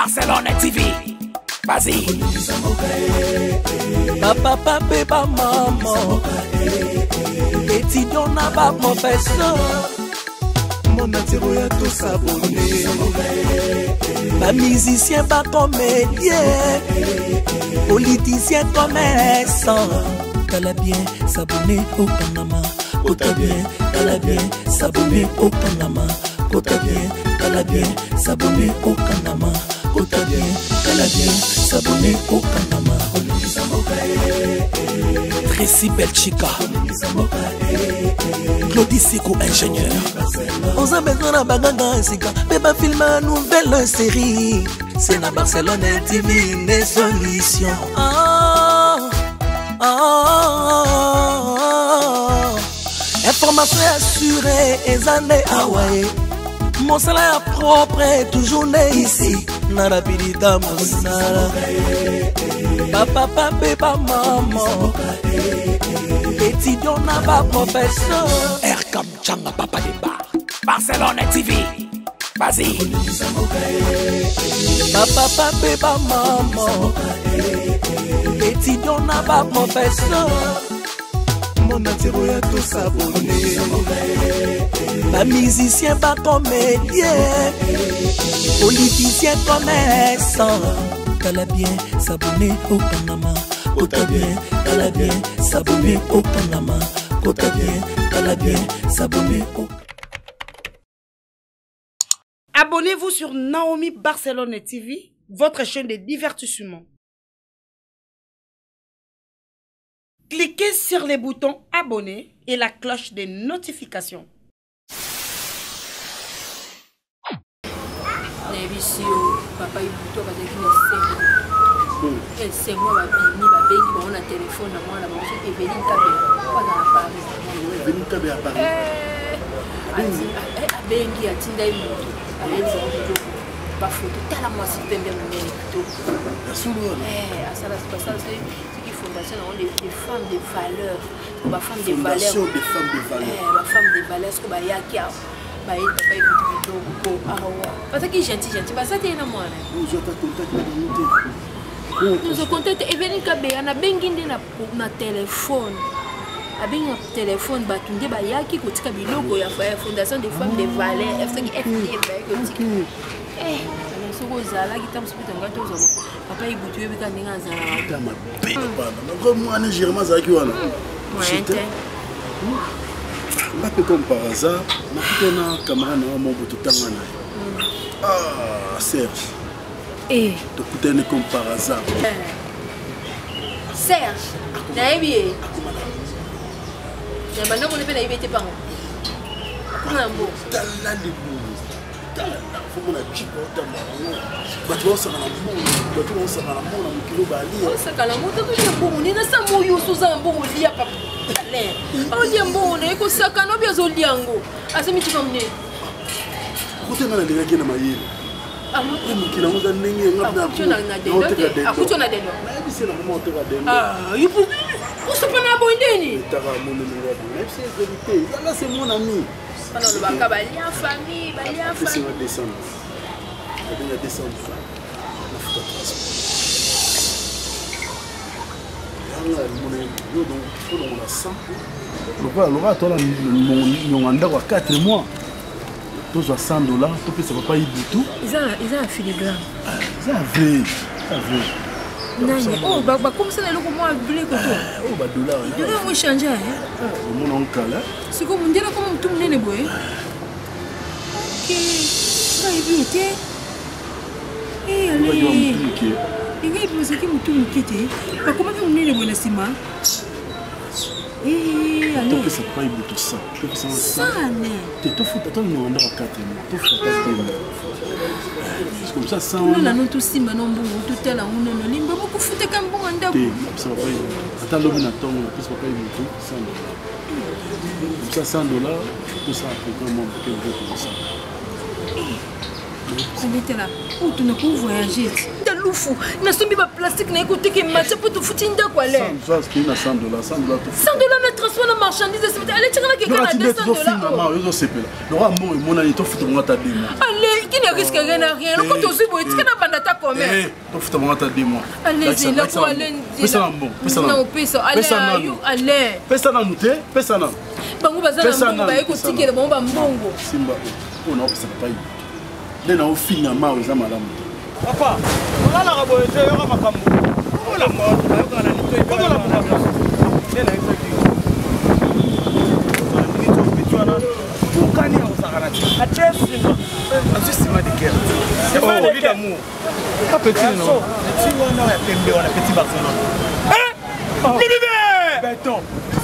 Barcelone TV. Vas-y. Papa, papa, maman. Étudiant n'a pas professeur. Mon atiro ya tout s'abonner. Pas musicien, pas comédien. Politicien, commerçant. T'as bien s'abonner au Panama. T'as bien, t'as bien s'abonner au Panama. T'as bien, t'as bien s'abonner au Panama. T'as bien, t'as bien s'abonner au Panama. Tracy Belchica, Claudie Sikou, ingénieur. On a besoin d'un bagage, mais pas filmer une nouvelle série. C'est la Barcelone TV, les solutions. Information assurée, et années Hawaii. Mon salaire propre est toujours né ici. Nara pilita monsala. Papa, papa, maman. Étudiant n'a pas professeur. Erkam Changa, papa de bar. Barcelone TV. Vas-y. Papa, papa, maman. Étudiant n'a pas professeur. Mon atiro ya tout s'abonner. Pas musicien, pas comédien. Politicien, commerçant. T'as bien s'abonner au Panama. T'as bien s'abonner au Panama. T'as bien s'abonner au... Abonnez-vous sur Naomi Barcelone TV, votre chaîne de divertissement. Cliquez sur les boutons abonner et la cloche de notification. Papa il c'est moi la téléphone à moi la manger et venir Kabé pas dans Paris venir Kabé à Paris bengi atinda imoto abenza ba photo tala moi si pembe munene plutôt ça là c'est pas ça c'est qui fondation on des femmes de valeur ba femmes de valeur ba femmes de valeur ce que ba yaki ba parce que gentil bah ça t'es na moi nous avons contacté Evelyn Kabé on a bengindi na téléphone avec un téléphone batunde ba yaki ko tika bilogo ya fondation des femmes de valeur soko zala kitam spita ngato zo papa ibutu yebika ndinga zala tama papa moi ne Germain zaki wana Mbappé comme par hasard, je suis un camarade de Tangana. Ah, Serge. Et tu es comme par hasard. Serge, tu es bien. Tu es bien. Tu es bien. Tu es bien. Tu es bien. Laura, toi là, mon anda à 4 mois. Tous à $100, tout peut ça va pas y du tout. Ils ont un filigrane. C'est vrai, c'est vrai. Oh, bah comme ça, le comment blé que toi. Oh, bah dollar. Dollar va changer. Mon oncle là. C'est comme on dit là comment tout le monde boy. Ok, ça y est bien. Eh allez. Il y a des choses qui me tournent qui étaient. Pas comment on est le bon estima. Eh allez. Tout ça pas y tout ça. Ça né. Tu te fous attends nous on a 4 mois. Tu fous pas de mois. Comme ça ça on a non tout simba non bon tout là on non limba beaucoup fouté comme bon anda. Ça va pas. Attends l'homme na tombe plus pas y tout $100. Comme ça $100 tout ça après comment que vous comme ça. On était là. Où tu ne peux voyager. T'as l'oufou. N'a pas mis plastique n'a écouté que match pour te foutre une quoi là. Ça ce qui est $100 $100 $100 ne transforme la marchandise. Allez tu regardes quelqu'un à $200. Maman, ils ont sepé là. Laura mon ami toi foutre moi ta demi. Allez, qui ne risque rien à rien. Le compte aussi bon, tu n'as pas d'attaque. combien? Donc, faut t'avoir 2 mois. Allez-y, là, pour aller. Pesa na bon. Non, pesa. Allez, allez. Pesa na nous te, pesa na. Bango bazana mbongo, ba ekotikela bango ba mbongo. Simba, on a pesa pas. Nena au fini ma oza malamu. Papa, on a la rabote, on a makambo. On la mort, on a la lito, on a la mort. Nena ifaki. Bukani au sagarati. Atesima. Atesima de guerre. C'est pas de vie d'amour. Pas petit non. Petit on a pembe, on a petit Barcelone. Hein? Bébé! Béton.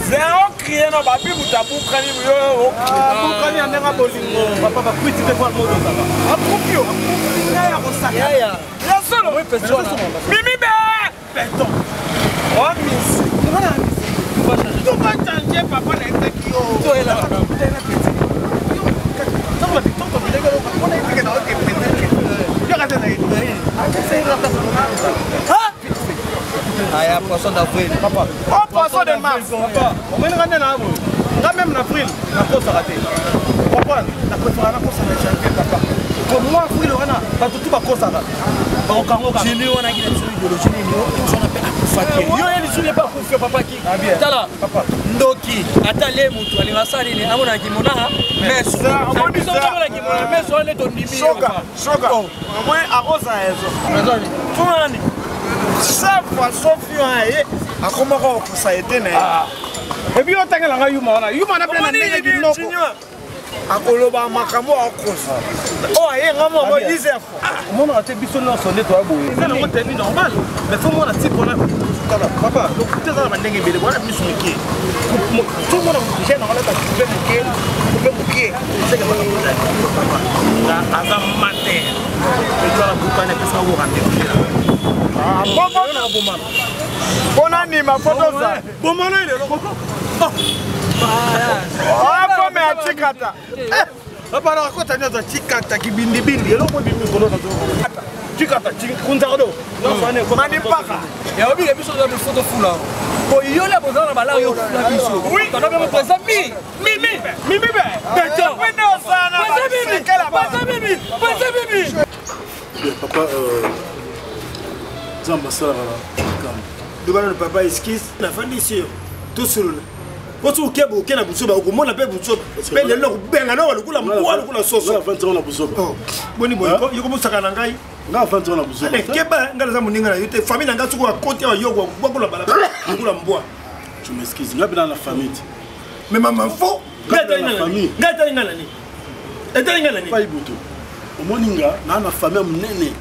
Zéro crié na ba bibu tabu kani yo. Bukani anenga bolingo. Papa ba critique kwa moto sala. Apropio. Ya kosaka. Ya. Ya solo. Oui, personne. Mimi be. Béton. Oh, miss. Voilà. Tu vas changer papa na etaki yo. Tu es là. Aya poisson d'avril. Papa. Oh poisson de mars. Papa. On mène ramener là. Là même en avril, la course a raté. Papa, la préférence la course a raté papa. Pour moi avril on a pas tout ma course a raté. Ba o kango ka. Jini on a qui sur idéologie ni on appelle akufaki. Yo elle sur les pas confier papa qui. Tala papa. Ndoki atale mutu alingasali ni amona kimona mais ça on dit ça mais on est ton nimi. Choka. Au moins arrosa eso. Mazoni. Fumani. Ça façon fiaye akoma ko ça été na. Et puis on tangela nga yuma na plein na ndenge dinoko. Akoloba makambo akosa. Oh aye ngamo ko Isef. Mona ate biso no sonné to abo. C'est le mot normal. Mais faut mona type on a papa, donc tout ça va ndenge bele voilà biso miki. Tout le monde j'ai na la ta bele miki. Miki. C'est que papa. La azam matin. Et toi la boucane pesa wo rande. Ah bon na bomana. Bona ni ma photo ça. Bomana ile lokoko. Ah comme atikata. Papa na kota nyoza tikata kibindi bindi eloko bindi kono na zo. Tikata kunzaro. Non fane ko mani paka. Ya obi le biso na photo fula. Ko yo la bozana bala yo fula biso. Oui, kana be pesa mi be. Beto. Wendo sana. Pesa bibi. Papa Zamba sala Dugana le papa esquisse la fin d'ici. Tout seul. Quand tu es au Kenya, tu es au la paix, tu es le long, ben à l'eau, le coup, la sauce. 20 ans la boussole. Boni boy, il commence à galangai. Nga 20 ans la boussole. Mais Keba, ngala zamuninga, il était famille nga tuko à côté à yogo, beaucoup la balade, beaucoup la mboa. Je m'excuse, nga dans la famille. Mais maman faux, Gata la famille. Gata ngalani. Eta ngalani. Pas ibuto. Au moninga, na na famille mnene.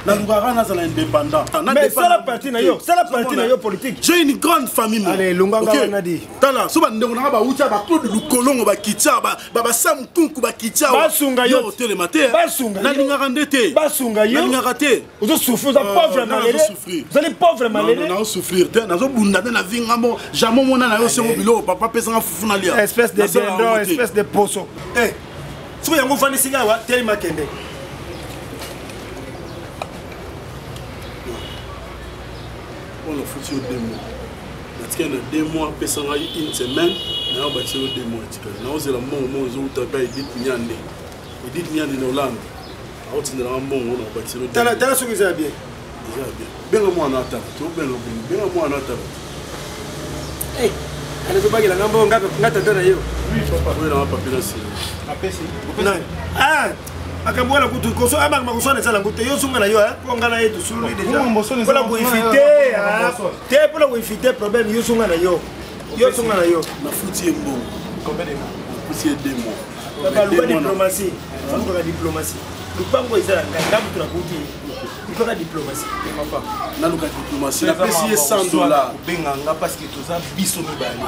Na lungara na za indépendant. Mais c'est la partie na yo, c'est la partie na yo politique. J'ai une grande famille. Allez, lunganga on a dit. Tala, soba ndeko na ba ucha ba Claude Lukolongo ba kitcha ba Sam Kunku ba kitcha. Ba sunga yo hôtel matin. Ba sunga. Na lingara ndete. Ba sunga yo. Na lingara te. Vous souffrez, vous êtes pauvre malade. Vous allez pauvre malade. Non, non, souffrir. Na zo bunda na vinga mo, jamais mona na yo se bilo papa pesa nga fufu na lia. Espèce de dindon, espèce de poisson. Eh. Soba yango fani singa wa tellement kende. On a foutu 2 mois. Parce qu'il y a 2 mois, personne a eu une semaine, mais on a bâti 2 mois. Nous avons moment où on a dit Nyande. Il dit Nyande dans l'Hollande. On a bâti 2 mois. T'as la souris bien. Bien. Bien moi en attente. Bien moi en attente. Hey, elle est pas là. On va yo. Oui, papa. Oui, on va pas passer. Non. Ah. Akabwana kutu koso aba makusana sala ngute yo sunga na yo ko ngana yetu sulu deja pola ko ifite te pola ko ifite problème yo sunga na yo sunga na yo na futi embo combien de mois futi 2 mois papa lu diplomatie faut ka diplomatie lu pango izala ngamu tuna kuti il faut diplomatie papa na lu ka diplomatie la pesi $100 benganga parce que tout ça biso mibali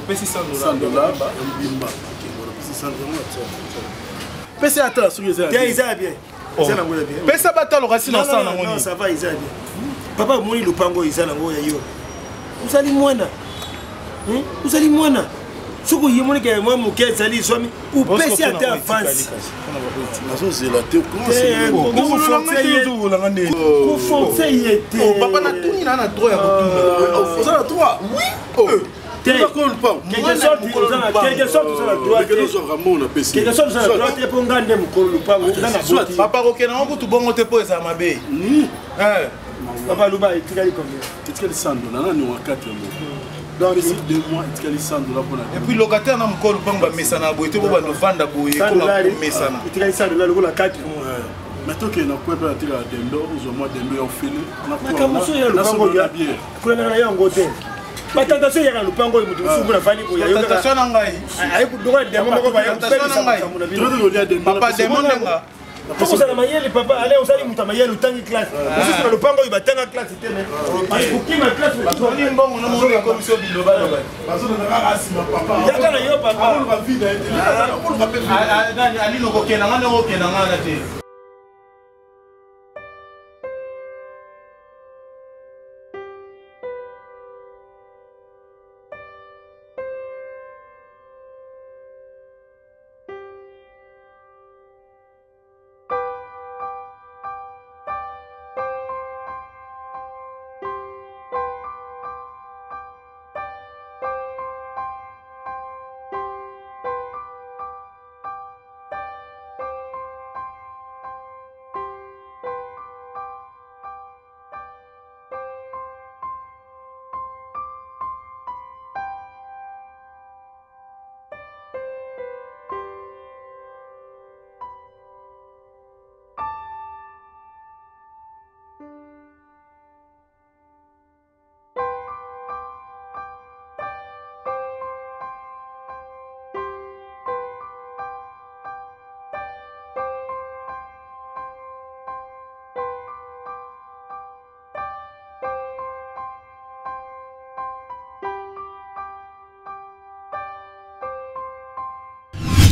pesi $100 ba mbimba OK voilà pesi $100 Pesa atala sur les airs. Bien, ils aiment bien. Ils aiment bien. Pesa batalo rasi na sana ngoni. Non, ça va, ils aiment bien. Papa moni lupango ils aiment ngo ya yo. Usali mwana. Vous allez moi na. Soko yemoni ke moi muke zali swami. Ou pesi ata avance. Nazo zela te papa na tuni na droit ya kutuna. Vous avez droit. Oui. Quelque sorte, ça la droite. Quelque sorte, ça la droite. Et pour gagner mon col, le pas. Soit, papa, ok, non, vous tout bon, on te pose ça, ma belle. Papa, Louba, tu gagnes combien? Tu gagnes 100 $. Là, nous avons 4 mois. Donc, 2 mois, tu gagnes 100 $. Et puis, le locataire, on a mon col, on va mettre ça dans la boîte, on va nous vendre la boîte, on va mettre ça. Tu gagnes 100 $, le 4 mois. Maintenant qu'il y a un peu de dendo, ils ont moins de dendo au fil. On a pas de bière. On a un côté. Mais attention, il y a un lupango, il y a un famille. Attention, papa, demande. Pourquoi ça m'a dit papa, allez, on s'allie, on m'a dit le temps de classe. Parce que le pango, il va tenir la classe. Pour qui ma classe? Parce qu'on est bon, on a monté la commission biloba. Parce qu'on a rassis ma papa. Il y a un papa. On va vite. On va faire. Ali no kokena, ngane kokena ngana te.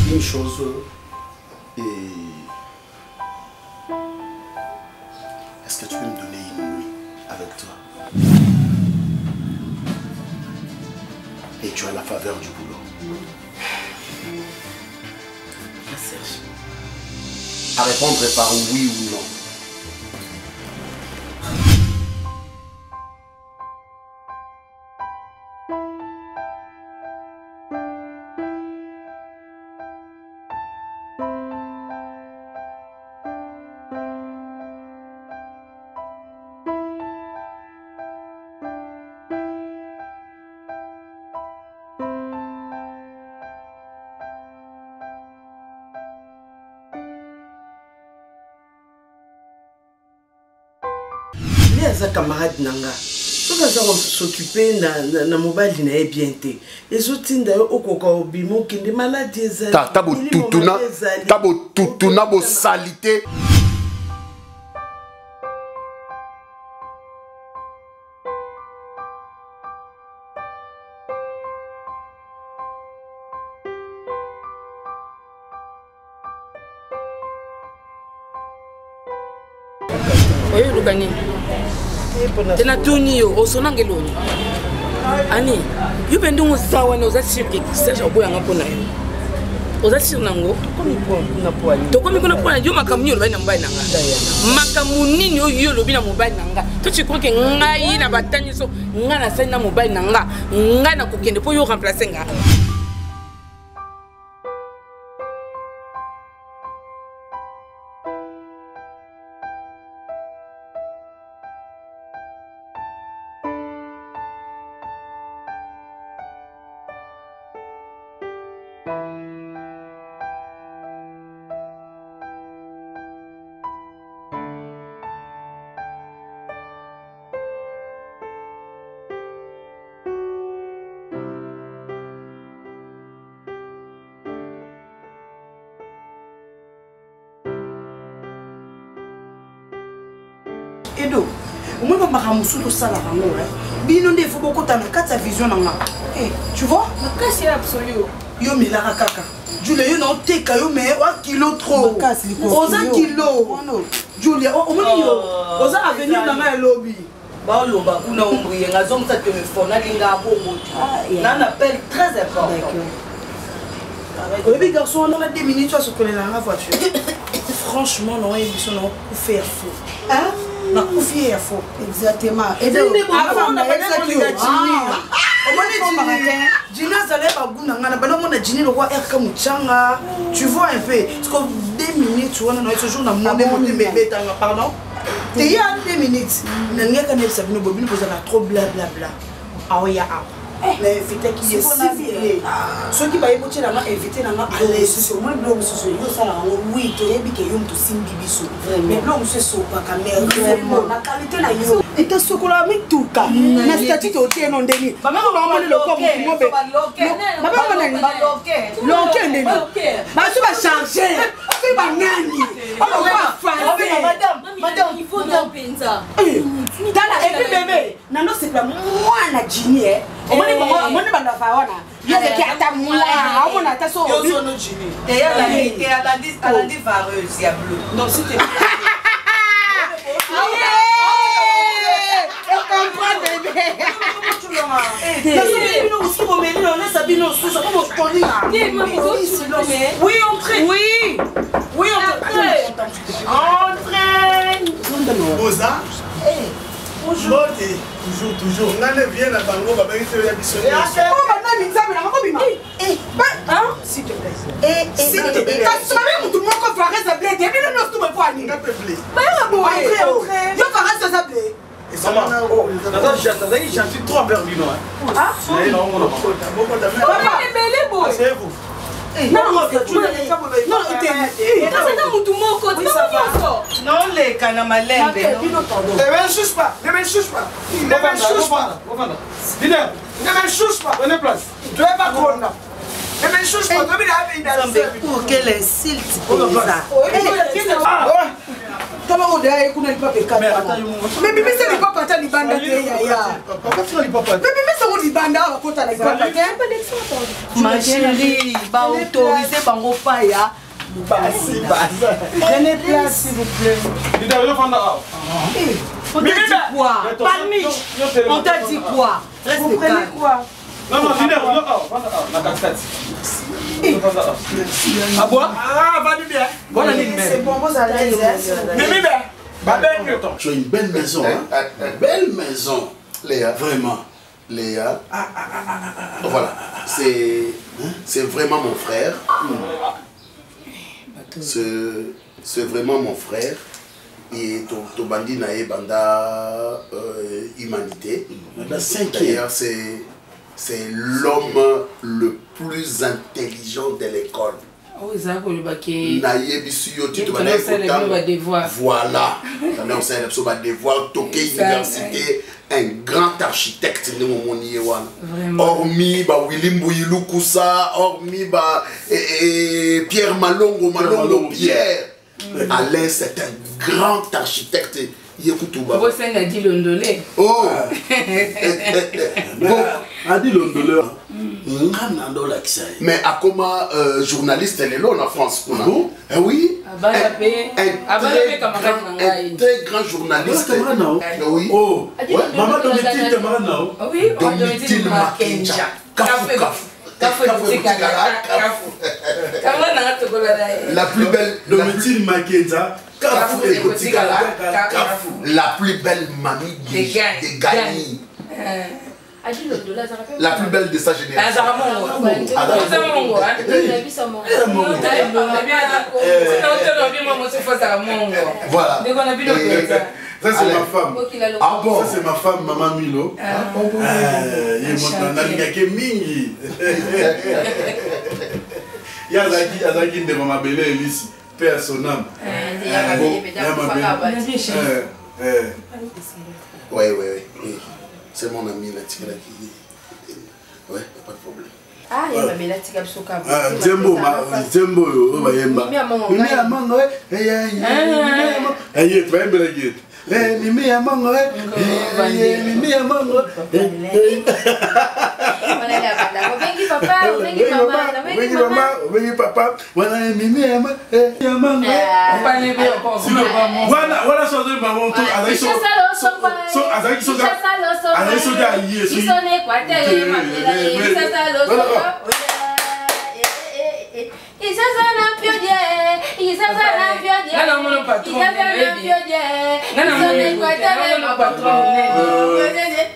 Une chose, et est-ce que tu peux me donner une nuit avec toi? Et tu as la faveur du boulot. La Serge. À répondre par oui ou non. Les camarades nanga s'occuper na mobile na bien té les autres d'ailleurs au coco bimo qui des maladies tabo tutuna bo salité. Oui, le gagné. Tena tuni yo osonangeloni ani yo bendo ngozawa no za sirki serge oboya ngapona yo oza sir nango to komi kuna pona yo makamunyo lo bana mbai nanga makamunini yo yo lo bina mobile nanga to tu crois que ngai na batani so ngana sai na mobile nanga ngana kokende po yo remplacer nga Edo, au moins pas ramousser tout ça là, bino des faut beaucoup t'en quatre sa vision là. Eh, tu vois? La casse est absolue. Yo mais la kaka. Julia yo non te kayo mais 1 kilo trop. Oza kilo. Julia, au moins yo. Oza avenir dans ma lobby. Ba loba kuna ombriye ngazong ça te me fona linga bongo. Là un appel très important. Oui, garçon, on a 10 minutes à se connaître dans la voiture. Franchement, non, il faut faire faux. Hein? On a confié à faux. Exactement. Et avant, on a Djini azalé baguna ngana bana mona Djini le roi RK Muchanga. Tu vois un peu. Parce que 2 minutes tu vois dans ce jour na monde bébé tanga pardon. T'es y a 2 minutes. Nanga kana sabino bobine poza na trop bla bla bla. Aoya a. Mais invité qui est ciblé. Ceux qui va écouter la invité na à l'aise sur moi blog sur yo ça oui to yebi ke yo mtu simbi biso. Mais blog c'est so pas caméra vraiment la qualité na yo. Et ta sokola mi tuka. Na statut to tie non deni. Mama mama le ko mtu mobe. Mama mama loke ndeni. Ba so ba charger. Tu ba nani. On va faire. Madame il faut dans penza. Dala et puis bébé. Nano c'est pas moi na Djini eh. Omoni banda faona. Yeke ki ata moi. Omona ta so. Yo so no Djini. Et elle a dit vareuse ya bleu. Non c'était oui, entrez. Oui, entrez. Boza. Bonjour. Toujours. On a bien la bango, on va bien te la bisonner. S'il te plaît. S'il te plaît. Quand tu m'as tout le monde qu'on ferait ça blé, depuis le nostre me poigne. S'il te plaît. Entrez. Je ferai ça blé. Et ça m'a. J'ai trop perdu, non? Ah? Asseyez-vous. Non, les canamalènes. Ne m'insulte pas. Ne m'insulte pas. Ne m'insulte pas. Ne m'insulte pas. Prenez place. Tu es pas trop là. Ne m'insulte pas. Pour quel insulte ça? Comment on dit qu'on a pas péché? Mais bébé c'est les papas t'as les bandes de yaya. Papa c'est les papas. Mais bébé c'est les bandes à côté les papas. Ma chérie, va autoriser par mon paya. Prenez place s'il vous plaît. On t'a dit quoi? On t'a dit quoi? Vous prenez quoi? Non, la casquette. À boire? Ah, va du bien. Bonne année, c'est bon, vous allez. Tu as une belle maison, hein? Une belle maison. Léa. Vraiment. Léa. Voilà. C'est vraiment mon frère. C'est vraiment mon frère. Et Tobandi Nae Banda Humanité. D'ailleurs, c'est l'homme le plus intelligent de l'école. Voilà. Université, un grand architecte. Hormis Willy Bouyilou Koussa, hormis Pierre Malongo Pierre. Alain, c'est un grand architecte. Oh! Adi Londoleur. Mais à comment journaliste elle est là en France? Oui. Un très grand journaliste. Oui. Oh. Maman Domitille Tamarana. Oui. Domitille Makenja. Kafu. La plus belle. Domitille Makenja. La plus belle mamie de Gagny. La plus belle de sa génération. Voilà. Ça c'est ma femme. Ah bon? Ça c'est ma femme, Maman Milo. Yazaki de Maman Bele Elisi. Paix à son âme. Oui. C'est mon ami là, ouais, pas de problème. Ah, il y a ma belle tika psoka. Zembo, Bayemba. Mimi amango, Mimi amango, Mimi amango. Papa, voilà Mimi amango. Voilà ça de maman tout avec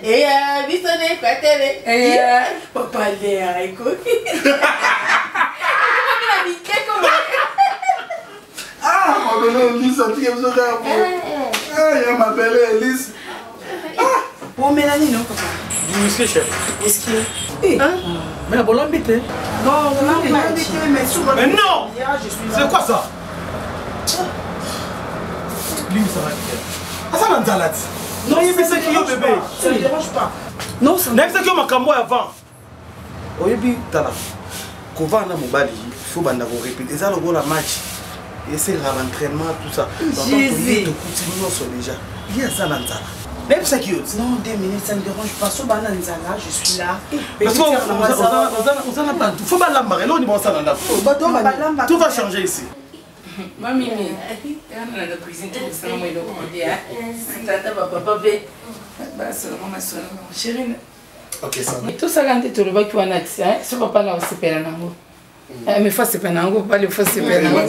Et bisonné, quoi, télé. Et papa l'air, écoute. Ah, mon nom Elise, tu es venu ah, il m'appelle Elise. Oh, Mélanie, non, papa. Du whisky, chef. Whisky. Mais bon, l'embêter. Non, on m'a invité, mais souvent. Mais non! Je suis là. C'est quoi ça? Lui, ça va être. Ah, ça va salade. Non, il fait ça qui est bébé. Ça ne dérange pas. Non, ça ne dérange pas. N'est-ce que ma cambo avant? Oyebi, tala. Kova na mobali, il faut banda ko répéter. Ça le gros la match. Et c'est l'entraînement, tout ça. Jésus. Déjà. Il y a ça dans ça. Même ça qui est. Non, 2 minutes, ça ne dérange pas. So bananzala, je suis là. Parce qu'on a pas tout. Faut pas l'embarrer. Là, on est bon ça dans tout va changer ici. Mami, on a la cuisine qui est dans le bien. Tata, papa, bébé. Bah, c'est maman, chérie. Ok, ça va. Tout ça, quand tu le vois, tu as un accès. Ce papa là aussi, c'est un mais faut c'est pas nango, pas le faut c'est pas nango.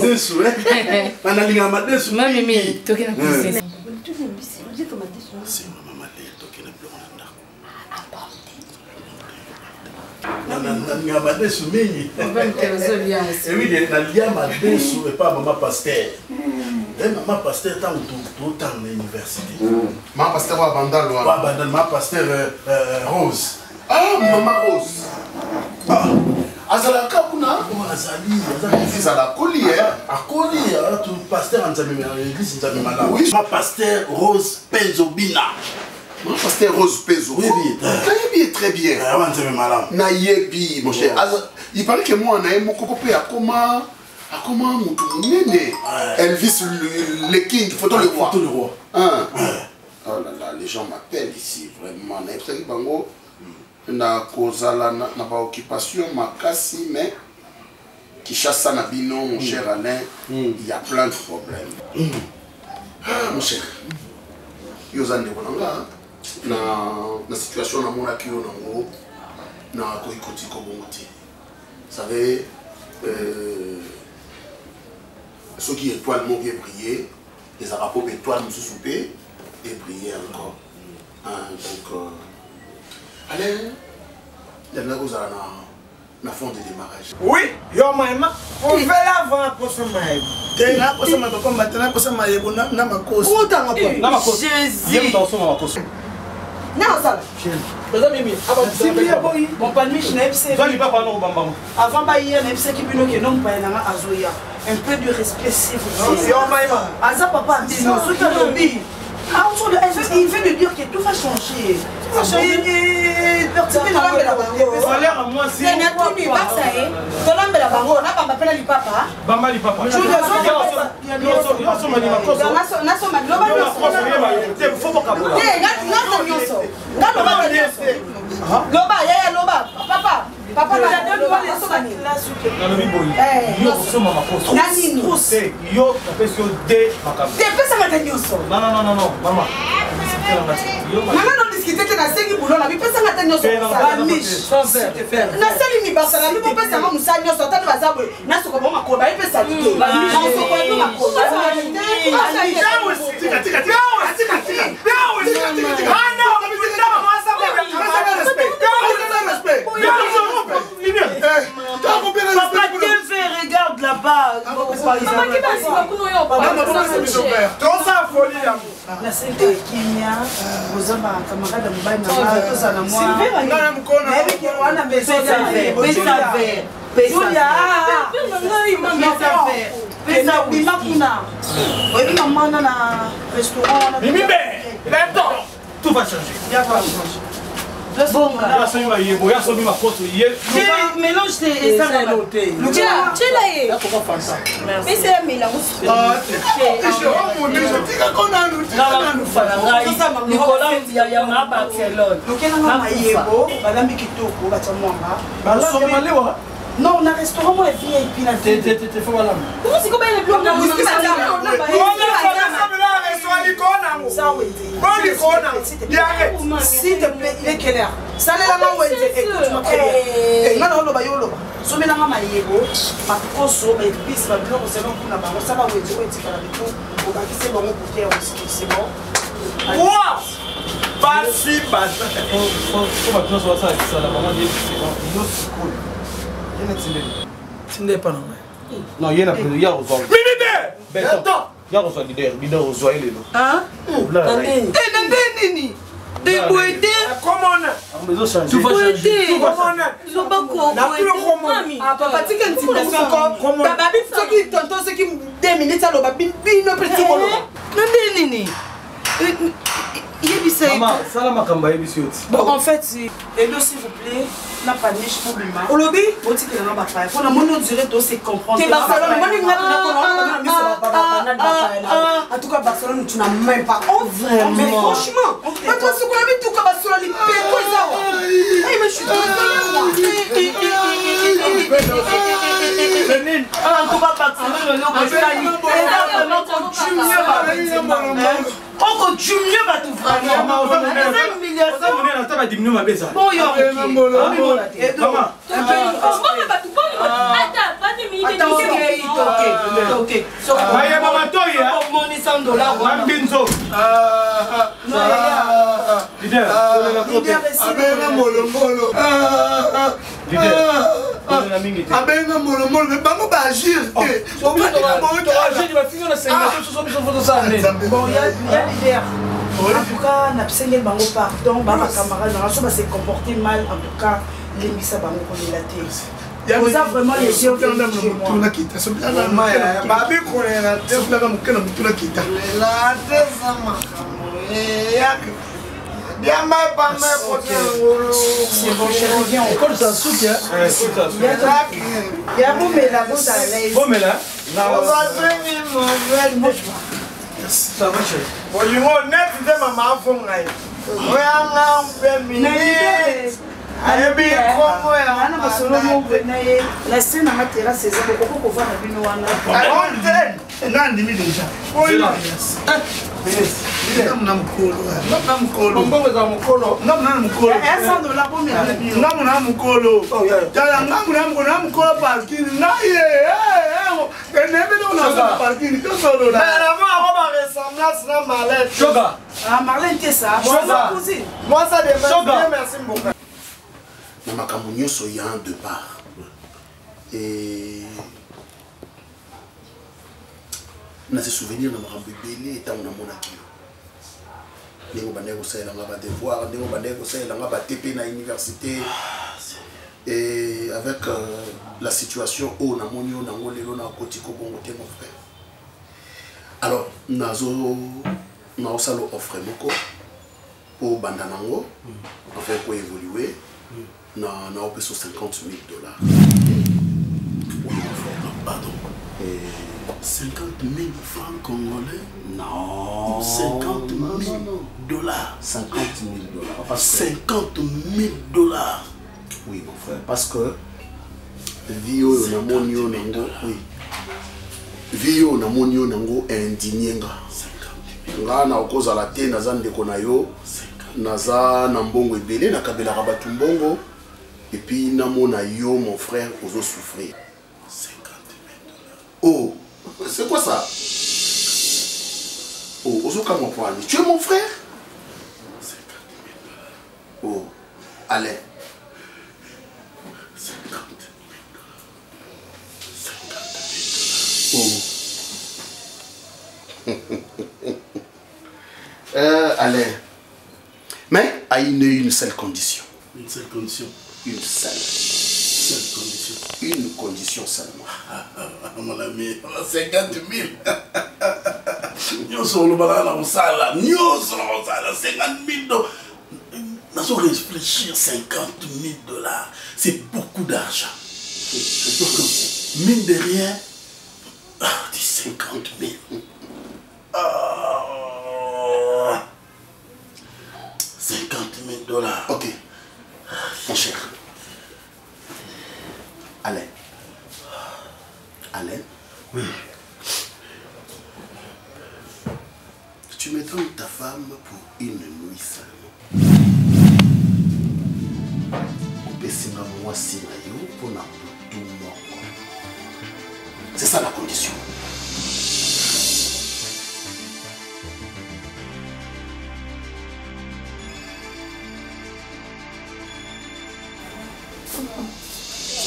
Mami, mais tu qui na cuisine. C'est maman to qui na blonde. Et oui, il y a ma déçu et pas maman pasteur. Maman pasteur tant tout temps à l'université. Maman pasteur va bandal ou maman pasteur Rose. Ah, maman Rose. Ah, azalaka kuna azali fils à la collière. À collière, tout pasteur en Zambie, l'église en Zambie malade. Oui, ma pasteur Rose Penzobina. Mon pasteur Rose Pezo. Oui, bien. Très bien. Nayebi, mon cher. Il paraît que moi, on a un mot copé à comment Elvis le king, photo le roi. Oh là là, les gens m'appellent ici, vraiment. Na kozala na ba occupation makasi, mais qui chasse na bino, mon cher Alain, il y a plein de problèmes. Mon cher, yozande konanga. Na situation na mona ki yo nango na ko ikoti ko bongote. Vous savez ceux qui étoiles m'ont bien brillé, les arapos étoiles me sont soupés et briller encore. Donc allez, il y a na fond de démarrage. Oui, yo maima, on fait l'avant pour ce maï. Tena pour ça ma comme maintenant pour ça ma yebona na makos. Putain ma makos. Jésus. Dans son makos. Non ça. Vous avez mis. Bon pas de mich na FC. Toi il pas pas non bamba. Avant ba hier na FC qui bino que non pas na azoya. Un peu de respect s'il vous plaît. Yo maima. Aza papa dit non, ce que lobby. Ah, il veut lui dire que tout va changer. Tout va changer. Salaire à moi, c'est. Maman. Maman non discuter que na sengi boulot na bipesa ngata nyoso ba miche na sali mi basala mi bopesa ma musa nyoso tata bazabwe na soko ba makoba bipesa lite ba miche na soko ba makoba regarde là-bas. Tout va changer. Mélange et ça va noter. Mais c'est un mélange. Non, on a un restaurant moi VIP là. Comment c'est combien les blocs s'il te plaît, il est quelle heure? Ça n'est la main où écoute-moi très bien. Non, non, non, non. So me nanga mayebo, makoso, mais bis, ma bloc, c'est bon pour la banque. Ça va où est-ce que tu vas la tout? On va quitter le mot pour faire aussi, c'est bon. Wow! pas si bas. Faut maintenant soit ça la maman dit c'est bon. Yo school. Yena tinde pas non. Non, yena plus ya reçoit. Minide. Attends. Ya reçoit leader reçoit les lots. Hein? Nini. Deboité. Comment on a besoin changer. Tout va changer. Comment on a? Ils ont pas compris. Ah papa, tu qu'une intimidation encore. Baba bi ce qui tonton ce qui 2 minutes alors babi no petit molo. Non nini. Maman, ça la makamba yebisi oti. Bon en fait, Edo s'il vous plaît, n'a pas niche pour bima. O lobby, on dit que na ba pa. Faut na mono dire to se comprendre. Barcelone, moi ni en tout cas Barcelone tu n'as même pas. Oh vraiment. Mais franchement, moi toi ce qu'on a vu tout comme Barcelone les péco ça. Eh mais je suis désolée. En tout cas Barcelone le on continue à tout faire. abenga molomolo me bango baagir te bon il y a leader en tout cas napesenge bango pardon bana camarade na so ba se comporter mal en tout cas lembisa bango kolela te oza vraiment les yeux mutuna kita soblana maya babi kolela te soblana mukena mutuna kita la te sama yak Diama pas c'est bon chérie viens on colle ça soupe hein il y a bon mais la bosse à l'aise bon mais là on va tenir mon verre ça va chérie bon you want net de maman fond là oya ngam mi ayebi komo ya ana basolo mo benaye la scène na terrasse c'est ça beaucoup ko va na bino wana on ten ngandi mi déjà namna mkolo mbongo za mkolo namna mkolo $100 pour me namna mkolo tala namna mkolo parking naye enebe no na parking to solo la mais la moi on va ressemblance na Marlène Choga ah Marlène c'est ça moi ça de merci beaucoup na makambo nyonso ya de part et na se souvenir na makambo ebele etango namonaki yo ndenge bandeko kosalelanga badevoir ndenge bandeko kosalelanga batepe na université et avec la situation oyo namoni oyo nango lelo na kotiko bongo te mon frère alors naosala offre moko po banda nango enfin po évoluer na opesa $50,000 oui mon frère pardon 50,000 francs congolais? Non. $50,000. $50,000. Oui, mon frère. Parce que Vio Namonio Nango, oui. Vio Namonio Nango indigné. Nga na okoza la te naza ndeko na yo naza na mbongo ebele na kabela rabatu mbongo et puis namona yo mon frère ozo souffrir. Oh, c'est quoi ça? Oh, Ozoka mon poignet. Tu es mon frère? Oh, allez. Oh. Allez. Mais à une seule condition. Une seule condition. Une seule condition. Une condition seulement. Mon ami, 50,000. Nous sommes là, 50,000. Nous allons réfléchir, $50,000. C'est beaucoup d'argent. Mine de rien, 50,000. $50,000. Ok. Mon cher. Alain. Alain? Oui. Tu me donnes ta femme pour une nuit seulement. Moi, c'est ça la condition.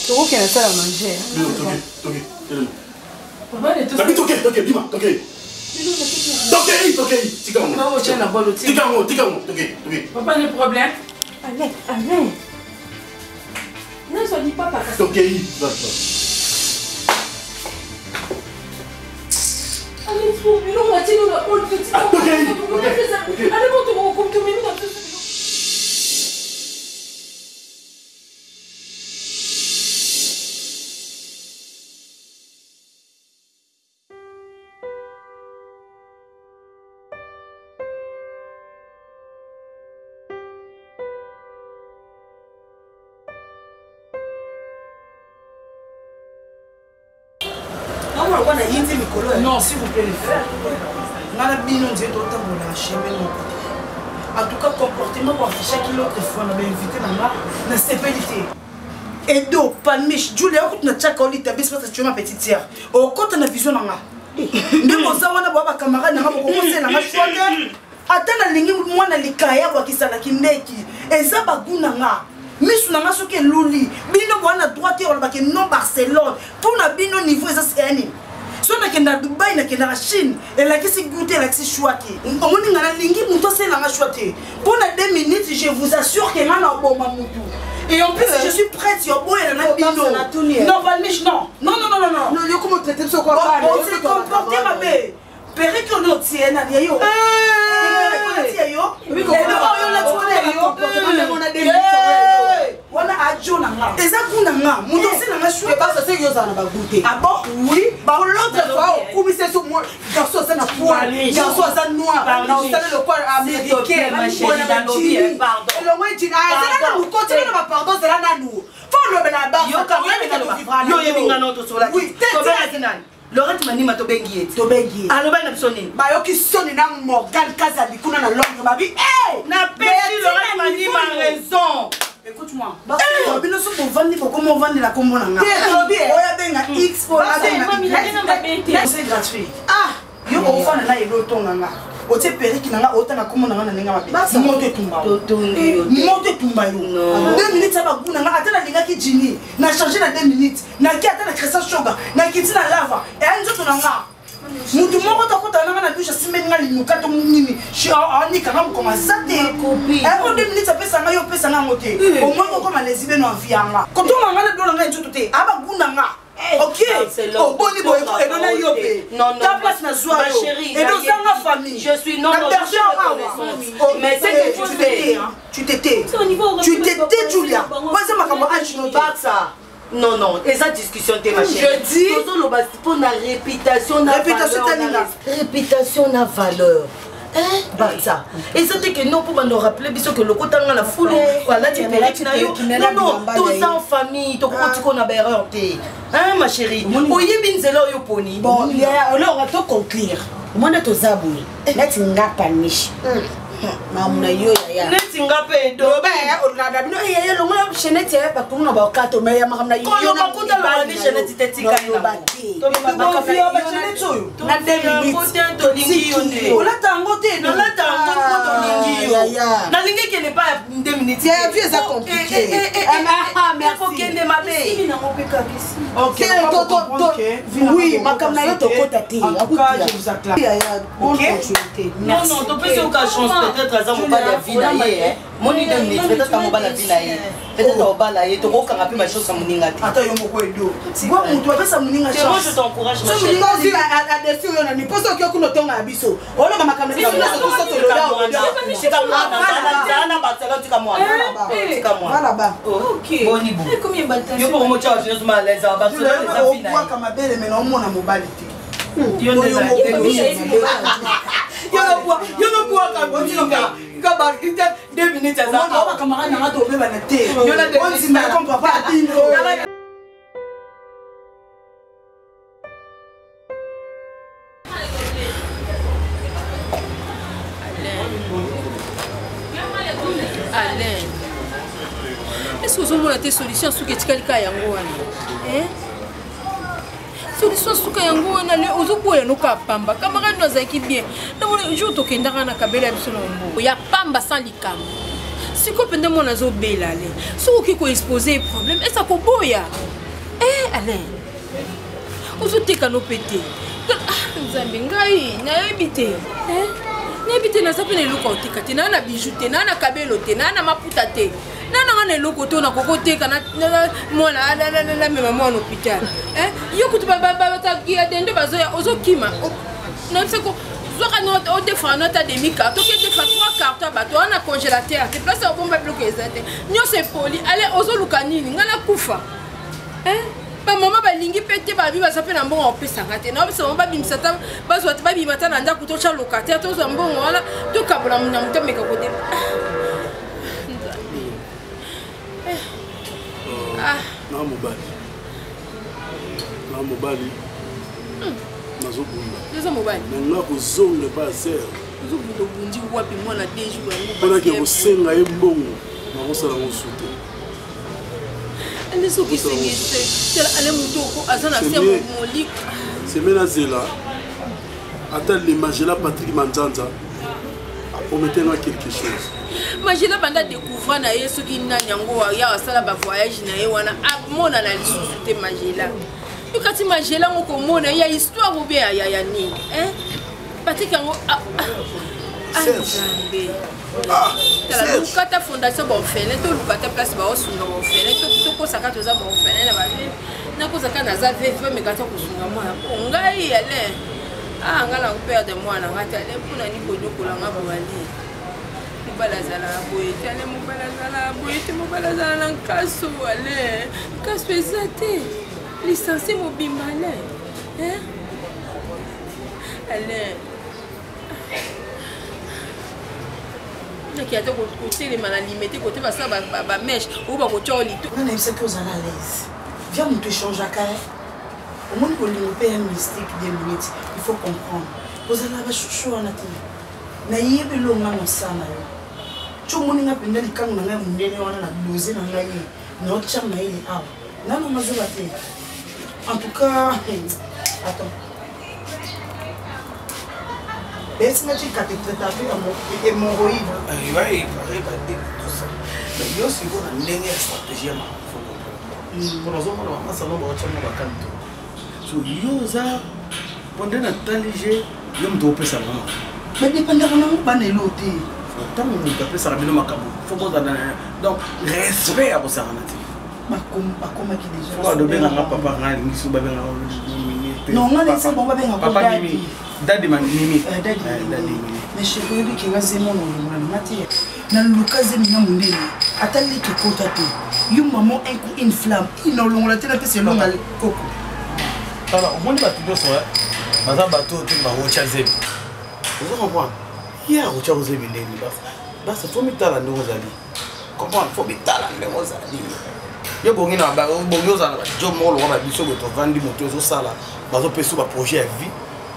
Toko qui a ça à manger. Toke, dis-moi, toke. Toke, Papa, le problème. Allez. Non, ça dit pas papa. Toke, Allez, faut mais non, allez, non, s'il vous plaît, les frères. En tout cas, comportement pour chaque autre fois, on avait invité maman dans cette pénité. Edo, Palmiche, Julia, on a tchaka au lit, tu es ma petite sœur. Au côté de la vision, même on s'en va voir ma camarade, on va commencer à choisir. Attends, la ligne, moi, on a les cahiers, on va qui s'en a qui n'est qui. Et ça, va gounanga. Mais si on a ce qui est louli, bino wana droite on va que non Barcelone. Pour na bino niveau ça c'est ani. Si on a que na Dubaï na que na Chine, et là qui c'est goûter là qui c'est chouaté. On moni na lingi muto c'est là chouaté. Pour na 2 minutes, je vous assure que na na bon mamutu. Et en plus je suis prête sur boy na bino. Non Valmich non. Non. Non, yo comment traiter ça quoi pas. On s'est comporté ma belle. Périque on tient na yo. Voilà à Jonanga. Et ça, Gounanga, mon dossier n'a pas choué. Parce que c'est que ça n'a pas goûté. Ah bon? Oui. Bah, l'autre fois, au commissaire sur moi, garçon, ça n'a pas. Garçon, ça noir. On a installé le poil américain. Ma chérie, dans l'objet. Pardon. Et le moins, tu dis, ah, c'est là, nous continuons de pardon, c'est là, nous. Faut le mettre à barre. Yo, quand même, yo, yo, yo, yo, sur la. Oui, t'es Laurent Manima Tobengi. Alors, ben, sonné. Bah, yo, qui sonne dans Morgan Kazali, qu'on a la langue, ma vie. Eh! N'a pas dit Laurent Manima raison. Écoute-moi. Comment vendre la combo là? C'est gratuit. Ah! Yo, on va là et l'autre là. O te periki nanga ota na komo nanga na ninga mabe. Moto tumba. Moto tumba yo. 2 minutes aba kuna nga atana linga ki jini. Na changer na 2 minutes. Na ki atana cressa sugar. Na ki tina lava. E anjo to nanga. Mutu moko to kota nanga na douche simeni nga linuka to munini. Shi ani kana ko masate. E ko 2 minutes apesa nga yo pesa nga ngote. O moko ko malezibe no avianga. Ko to nanga na do nanga njo te. Aba kuna nga. Ok, oh boni boy, et non ayopé. Non, ta place na joie, ma chérie. Et dans sa famille. Je suis non mais c'est que tu fais. Tu t'étais. Tu t'étais, Julia. Moi c'est ma camarade, je ne pas ça. Non, et ça discussion t'es ma chérie. Je dis. Pour la réputation, réputation na valeur. Barça. Et c'était que non pour nous rappeler que le côté dans la foule, voilà, tu es non, tous en famille, tu qu'on a erreur. Hein, ma chérie? Oye binzelo yo poni. Bon, alors on va tout conclure. Moi, on est aux abouilles. Là, tu n'as pas niche. Mamuna yo ya. Netinga pe do ba o la da bino ye lo ngala chenete ba ko no ba ka to me ya mamuna yo. Ko ba kuta lo ni chenete tetika ina. To ba ka fi ba chenete yo. Na 2 minutes. To lingi yo ne. O la tango te no la tango ko to lingi yo. Na lingi ke ne pas 2 minutes. Ya vu ça compliqué. Merci. Faut kende ma be. Ina mo peka kisi. OK. Oui, makamna yo to kota te. En tout cas, je vous acclame. Bonne continuité. Non, tu peux se cacher peut-être à ça mon pas la vie là mon idée ni peut-être à mon pas la vie là peut-être au bas là et tu vois quand après ma chose ça moninga attends yo moko edo tu vois on doit faire ça moninga chance moi je t'encourage ma chérie so si à dessus on a ni poso ki okuno tonga biso olo mama kamera biso so to lo c'est comme na batela tika moi là-bas OK boni bon combien balta yo pour mo charge je suis mal à l'aise batela ça fini on voit comme belle mais non mona mobile yo no bois comme quand bah 2 minutes ça va camarade na to be bana te yo na de on si ma comme papa dino Alain, est-ce que vous avez des solutions sur ce qu'il y a hein? Solution suka yango wana le ozoboya noka pamba camarade nous a qui bien na jour to kendanga na kabela biso nombo ya pamba sans likambo sikoyo mpenza mwana azobela ale soki oki koexpose problème esa koboya ale ozoteka no mpe te nzambe ngai nayebi te nayebi te naza mpe na eloko oteka te naa na biju te naa na kabelo te naa na maputa te nanga na eloko te onako koteka mwana namema mwana hôpital yo kutu bataki dende bazoya ozokima nayebisako zoka odefra nota demi-carte oki defa 3 carton bato wana congélateur te place obomba biloko eza te nyonso epoli ale ozoluka nini ngai nakufa bamama balingi mpe te babi baza mpe na mbongo opesanga te naopesa bango babimisa ta bazwa te babima ta na ndako totya locataire tozwa mbongo wana tokabola na moto ameka kote na mobali nazobunda eza mobali nanga kozonga pa ser ozobunda obundi wapi mwana 2 jours mponaki kosenga ye mbongo nakosala mosute ande soki sengese tala ale moto oko aza na se molika semaine azela ata lemagela Patrick Manzanza ometenga quelque chose magela banda découvrir na ye soki nani yango ya asala ba voyage na ye wana amona na lisusu te magela yokati magela ngo komona ya histoire obe ya nini Patrick yango Nzambe tala lukata fondation baorphelin to lukata place baosunga baorphelin tokosaka toza baorphelin na babe nakozaka naza veve mekata kosunga mwana po ngai ale ngai na perde mwana ngai te ale mpona nikonyokolanga boali mobala azala boye te ale mobala azala boye te mobala azala na nkaso ale nkaso eza te licencie mobimba ale ale qui a été côté les maladies limité côté parce que ba mèche ou ba côté lito on aime ça que vous allez à l'aise viens on te change à carré au moins pour limiter un mystique des minutes il faut comprendre vous allez ba chouchou na télé na yebe lo ngana sana yo tu moni nga penda likangu na nga mundele wana na doze na nga yi na chama ile awa na no mazola te en tout cas attends est-ce que tu as été traité comme hémorroïde? Oui, il paraît tout ça. Mais il y a aussi une dernière stratégie à faire. Pour nous, on va s'en aller à Kanto. So, il y a pendant la télé, il y a un peu de ça. Mais dépendamment de la loté. Tant que nous appelons ça la Macabo. Il faut donc respect à ça. Ma comme qui déjà. Faut de bien papa ngani ngisu ba bien non ngani c'est bon ba bien papa mimi dadi mimi dadi mais chérie lui qui va zemo no na matière na lukaze mina mundeni atali ki kota te yo maman un coup une flamme il no longola te na te selon na koko alors au moins batu do so baza bato te ba wocha zebi vous comprenez hier wocha zebi ndeni bas faut mitala ndo zali comprendre faut mitala ndo zali yo bongi na ba bongi ozana ba jo molo wa ba biso to vandi moto zo sala bazo peso ba projet à vie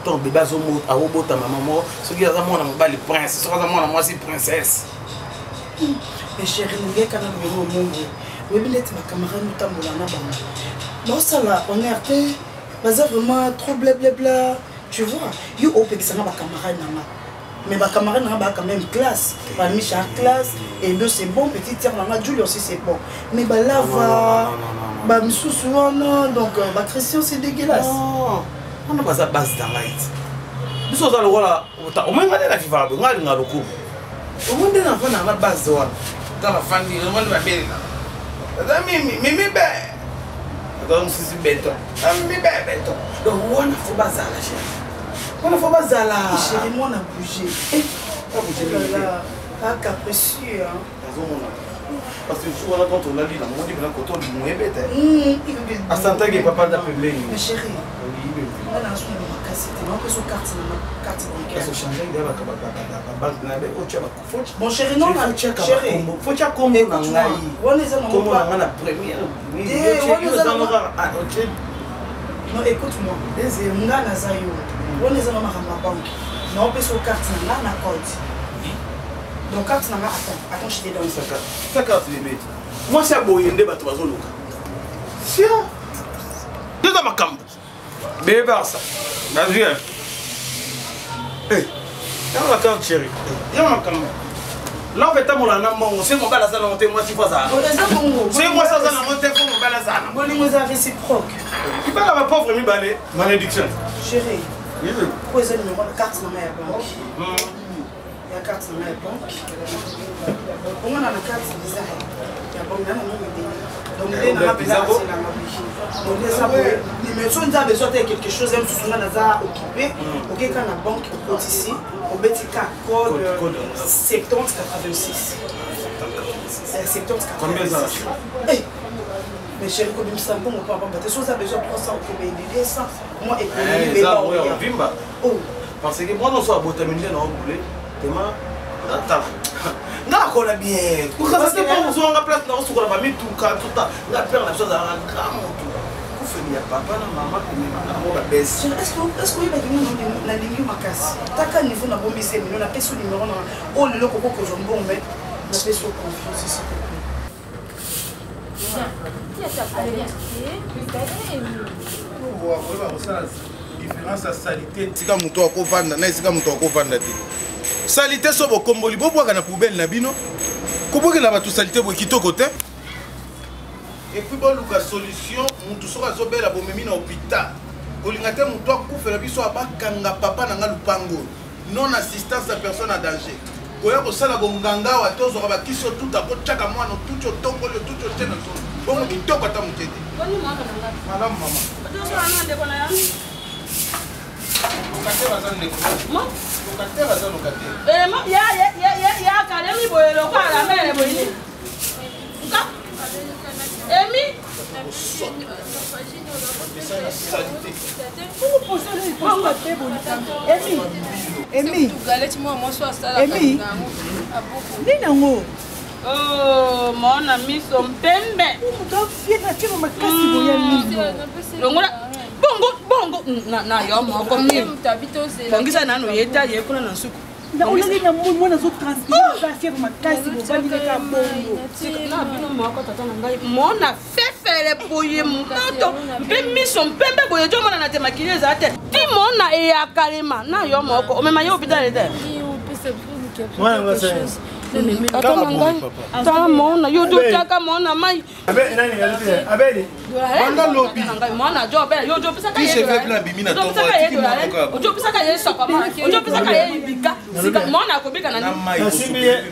donc bébé zo mo a robota maman so ki za mona mobali prince so za mona moi si princesse mais chérie ngé kana mo mongo webi net ma camarade mutambola na bango non ça là on est arté baza vraiment trop blabla tu vois yo opekisa na ba camarade na mais ma camarade n'a quand même classe parmi chaque classe et deux c'est bon petit tiers là Julie aussi c'est bon mais bah là va bah monsieur non donc bah Christian c'est dégueulasse non on a pas ça base dans la hit biso za lokola au moins ngale la vivable ngali ngalo ko au moins des enfants na base wana dans la famille au moins ba belle na mimi be donc si beto mimi be beto donc on faut baza la chérie on faut baza la chérie moi on a bougé pas bougé là pas capricieux hein parce que souvent quand on a dit la mon dit là quand on dit moins bête à Santa que papa d'appeler mais chérie on a su ma cassette non que son carte bancaire ça changer de la banque na be ocha ba bon chérie non chérie faut tu comme na ngai on les a comme on a première non écoute-moi deuxième ngana zayo on les a ma banque non que son carte na compte donc quand tu n'as pas attends je te donne ça carte bébé moi c'est boyende bato bazoluka sia déjà makambo bébé ça vas-y eh y'a ma carte chérie y'a makambo Là, on fait mon amour, c'est mon bel azan, on moi si fois ça. C'est moi ça, on te fait mon bel azan. Bon, nous sommes réciproques. Qui parle à ma pauvre mi balé, malédiction. Chérie, pourquoi est-ce que nous avons la carte dans ma banque? Il y a la carte dans ma banque. On a la carte bizarre. Il y a bon, donc, il y a bizarre. Donc, les gens ont besoin de quelque chose, même si on a occupé. Ok, quand la banque est ici, au Betika code 7086. 7086. Combien ça? Mais chérie, comme il s'en bon, on peut avoir des choses à besoin de 300 euros, 200. Moi, économie, parce que moi, on soit botamine dans le boulet, demain, attends. Non, on a bien. Parce que moi, on a place dans le famille, tout le temps. On a peur de la chose à un grand tout. Il y a papa, maman, et est-ce que vous avez la ligne Makas? T'as niveau de la bombe, c'est on a fait ce numéro. Oh, le loco que je me mets, on a fait ce confiance ici. Différence à salité. Si comme toi ko vanda, na si comme toi ko vanda te. Salité so bo komboli bo bwa na poubelle na bino. Ko boke la ba tu salité bo kitoko te. Et puis bon luka solution, mutu soka zo bela bo memi na hôpital. Olinga te mutu akufela biso abakanga papa na nga lupango. Non assistance à personne en danger. Koya ko sala bonganga wa tozo ka bakiso tout a ko chaka mwana tout tongolo tout tena so. Bon kitoko ata mutete. Boni mwana nanga. Madame mama. Otoso ana ndeko na yangu. Lokatera za ndeko. Mo? Lokatera za lokatera. Mo ya kale mi boyelo kwa la mere boyini. Nka? Emi? Emi, nini yango? Oh, mona miso mpembe. Bongo na yo moko mimi. Bongisa nanu yeta yekuna na suku. Olenge na mwana zo transport ba fièvre makasi bo bandi ka bongo. Na bino moko tata na ngai. Mona fefele boye moto. Mpe miso mpembe boye jo mona na te makile za te. Ti mona e ya kalema na yo moko. O mema yo hôpital te. Mwana ngasa. Tata mona yo do taka mona mai. Abe nani ngalipe? Abeli. Wanda lobi. Mona jo bela yo jo pisa ka ye. Jo pisa ka ye. Jo pisa ka ye sokoma. Jo pisa ka ye bika. Sika mona ko bika na ni.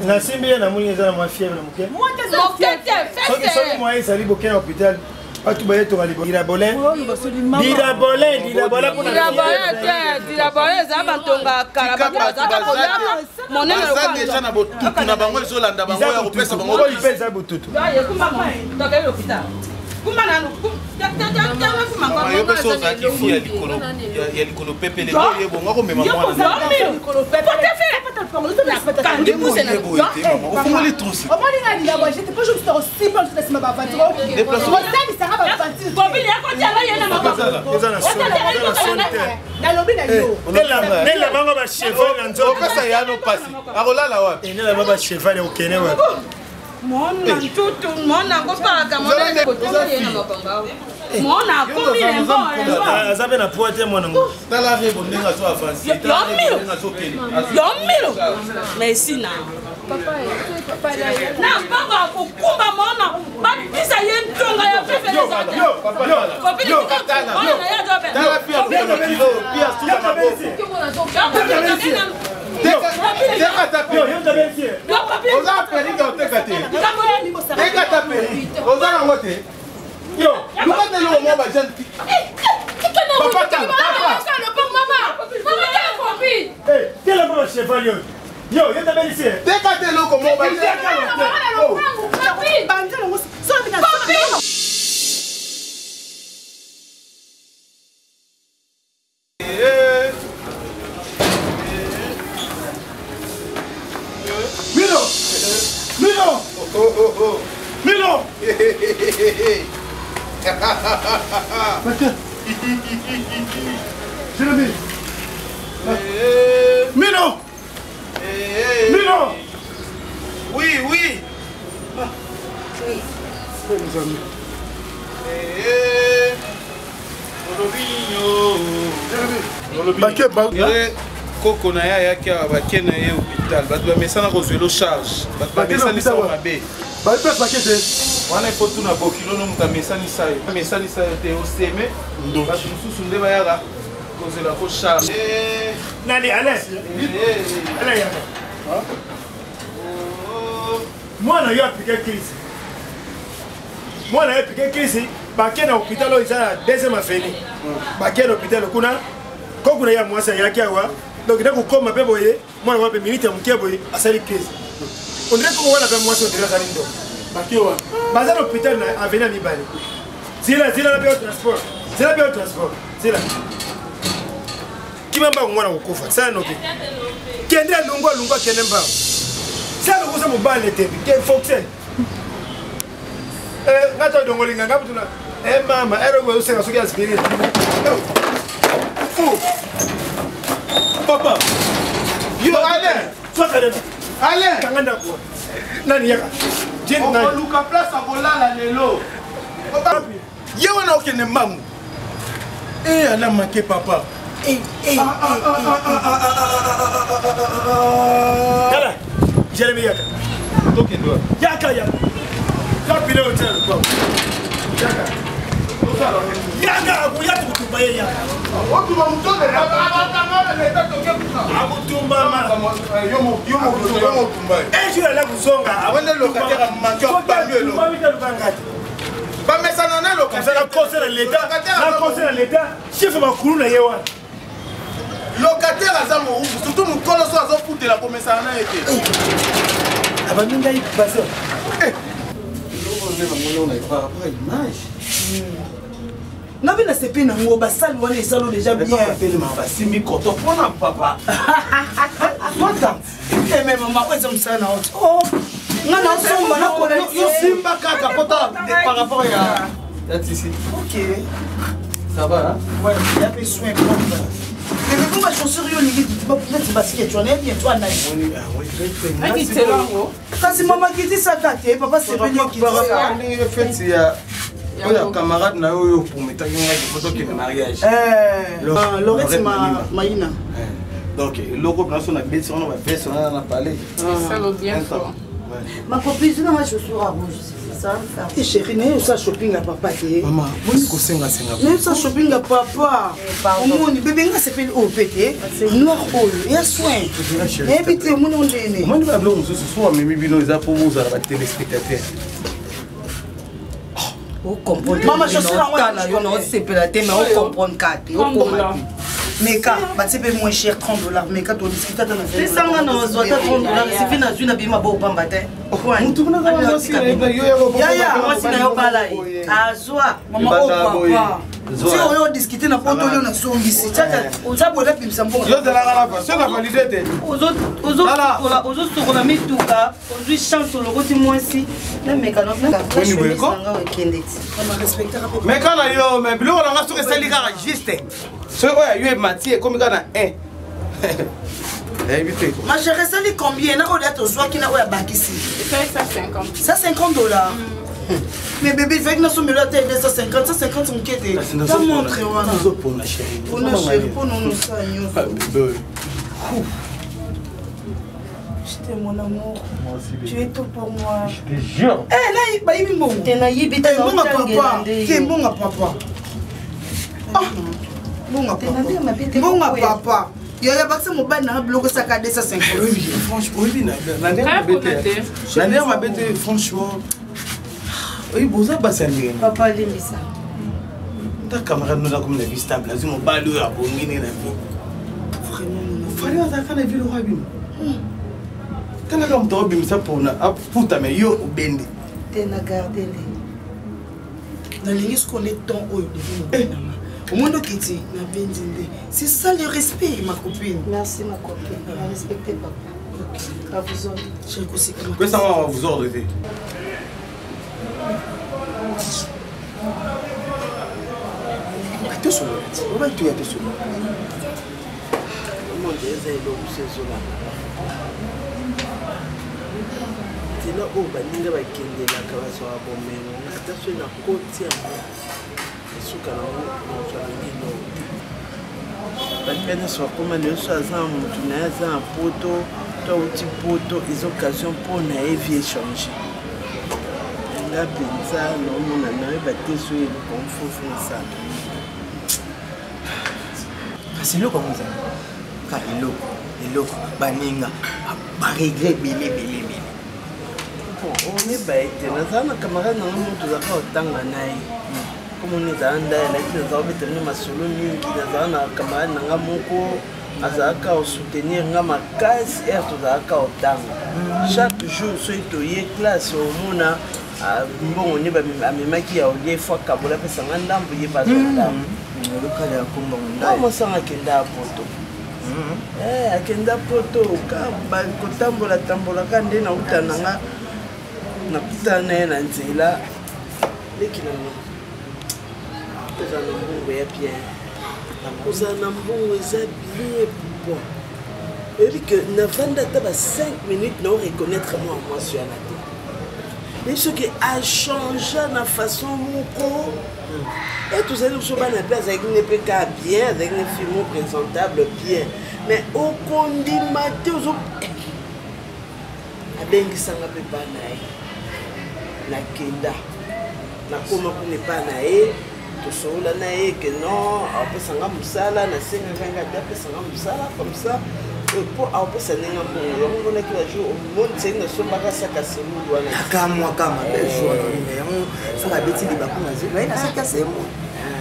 Nasimbi na muni za na fièvre muke. Mokete fete. Soki moi ezali boke na hôpital. Atu baye to ngalibo. Dirabolin za bantonga kala baza ka koyaka. Monene ko déjà na botutu na bango zo landa bango ya kopesa bango. Ko ipesa botutu. Ya kumba mo. Toka yo hôpital. Kumba nanu. Yo peso za kifi ya likolo pepe le boye bongo ko mema mwana. Likolo pepe. Kandi musena. Au fond les tous. Au moins il a j'étais pas juste aussi bon de ma bavante. Déplacement. Ça va bavante. Bobili yako tianga yena makaba. Na lobi na yo. Nela bango ba cheval na nzo. Pesa ya no pasi. Arola la wapi? Nela ba cheval o kene wa. Mona tutu mona kopaka mona kotoka yena mapanga. Mona komi lembo. Azabe na poate mwana ngo. Tala rebo ndinga so avancer. Yomilo. Merci na. Papa na papa kokumba mona. Ba pisa yentonga ya fefele za. Yo papa yo. Yo katana. Tala pia kilo pia suka na bofu. Teka tape. Yo tabensi. Oza peringa oteka te. Teka tape. Oza na ngote. Yo, lukate yo mo ba janti. Papa tala. Eh, quel est mon cheval yo? Yo tabensi. Teka te loko mo ba janti. Milo! Jérémy! Milo! Milo! Oui. Mes amis. koko na ya yaki bakie na ye hôpital bato bamesana kozwa elo charge bato bamesanisa mabe baepesa bake te wana ifo tuna bokilo no moto amesanisa yo te oseme bato mosusu nde bayaka kozela ko charge nani ale yaka mwana yo apike crise mwana yo apike crise bake na hôpital oyo eza na deuxième avenue bake na hôpital kuna kokuna ya mwasi ayaki awa donc nde kokoma mpe boye mwana wa mpe minute ya moke boye asali crise ondire koko wana mpe mwasi ondire azali ndo bake wana baza na hôpital na avenue ya mibale zila na mpe yo transport zila kima mbango mwana kokufa sala noke kende alungu akende mbango sala kokosa mobale te ke fonctionne ngata dongolinga ngapi tuna mama ero usenga soki aspirine papa yo ale kanganda ko nani yaka luka place akolala lelo ye wana okende mbangu ala make papa kala jeremy yaka tokendwa yaka kapile hotel kwa yaka kuya kutumba ye yaka otuma mutone abana leta toke kusa amutumba mama yomo tumba je la kuzonga awende locataire manqué baluelo bamesana na locataire na conseil l'état chef makulu na ye wana locataire aza morubu surtout mokolo so azofutela komesana na ye te abaninga yi basa nabi na sepe nango basali wana esalo déjà bien basimbi koto mpona papa mais mama oyo eza mosala na oto nga na osomba yosimba kaka pota par rapport ya tisi ok ça va ya pe soin propre mais comme ma chaussure yo lingi peut-être basket tu en es bien toi na kasi mama kiti saka te papa sepeli okiti feti ya oyo camarade na oyo opumetaki ngaki foto kende mariage Lorette Maïna donc eloko biso na beti wana bavese wana na palais ma copine je n'ai pas chaussure à rouge ça va et chérie n'est ça shopping à papa te maman moi ko senga n'est ça shopping à papa omoni bébé nga sepeli o pété noir oyo ya soin et puis te mon ndene moi ni ba blo mususu so memi bino eza pour vous à la téléspectateur mama chaussure ngwana yo no sepela te mais on comprendre kati on comprendre meka batipe moins cher $30 meka to discuter dans la c'est ça ngana ozota $30 c'est fina zuna bima bo pamba te mutu kuna kwa nasi yo ya moi sina yo bala azwa mama o papa si on discuter na poto leo na songisi tata uzabo la pimsa mbongo yo zala la fa sio na validé te ozo sokola mituka ozwi chance lokoti mwasi na meka na mais kana yo mais bilo na ngaso esali kaka juste so oya yo mati comme kana ma chérie ça lui combien na ko date ozwa kina ko ya bakisi $150 mais bébé fait que nous sommes là 150 on quitte pas montrer wana pour la chérie pour la chérie pour nous ça je t'aime mon amour tu es tout pour moi je te jure eh là ba yibi mbongo tena yibi tena mbongo papa ke mbongo papa mbongo papa yo ya bakse mobile na bloqué ça ka 250 oui franchement oui na ma bête franchement oui boza basani papa limbisa ta camarade nous a comme la vie stable azimo mon balu ya bongini na vie vraiment fallait ataka na vie le rabim tana comme to bimisa pona aputa me yo obende tena garder na lingi ce qu'on est temps oyo de au monde kiti na bendinde c'est ça le respect ma copine merci ma copine on respecte papa à vous autres je aussi que ça va vous ordonner Attention, on va tuer attention. Comment dire ça est donc c'est cela. C'est là où baninga ba kende la kawaso wa bomeno. Attention na koti ya. Suka na ngo no balinga nyonso bakoma nyonso aza motu na ye aza na poto to auti poto eza occasion mpo na ye vie échange nga mpenza naomona nayeba te so eloko mfufu nasala kasi eloko yango ezali ka eloko baninga baregre ebele oyeba ete nazala na camarade nanga moto ozalaka otanga na ye komoni ezala ndayelaki nazala obetani masolo mingi nazala na camarade nanga moko azalaka osoutenir nga makasi ere tozalaka otanga chaque jour soki toye classe omona mbongo nde amemaki ya olie fois kabola apesanga ndambo ye bazamosanga akenda ya poto akenda poto kotambola nde nauta nanga nakutana na ye na nzela leki nango eza na mbongo ya bien kozala na mbongo eza bien bon oyebi ke navanda ata ba 5 minutes na oreconnaître moi mwasi yana te mais soki achange na façon moko e tozali biso bana mpe azalaki ne mpe ka bien azalaki ne film présentable bien mais okondima te ozo abengisanga mpe bana ye nakenda nakoma kuna epa na ye tosolola na ye ke non apesanga mosala nasengakanga te apesanga mosala comme ça po apesa ndenge mbongo yango monaki bajour omontiseki nasombaka saka semulu wana akamwaka yango saka beti libaku na zelo aye naseka semulu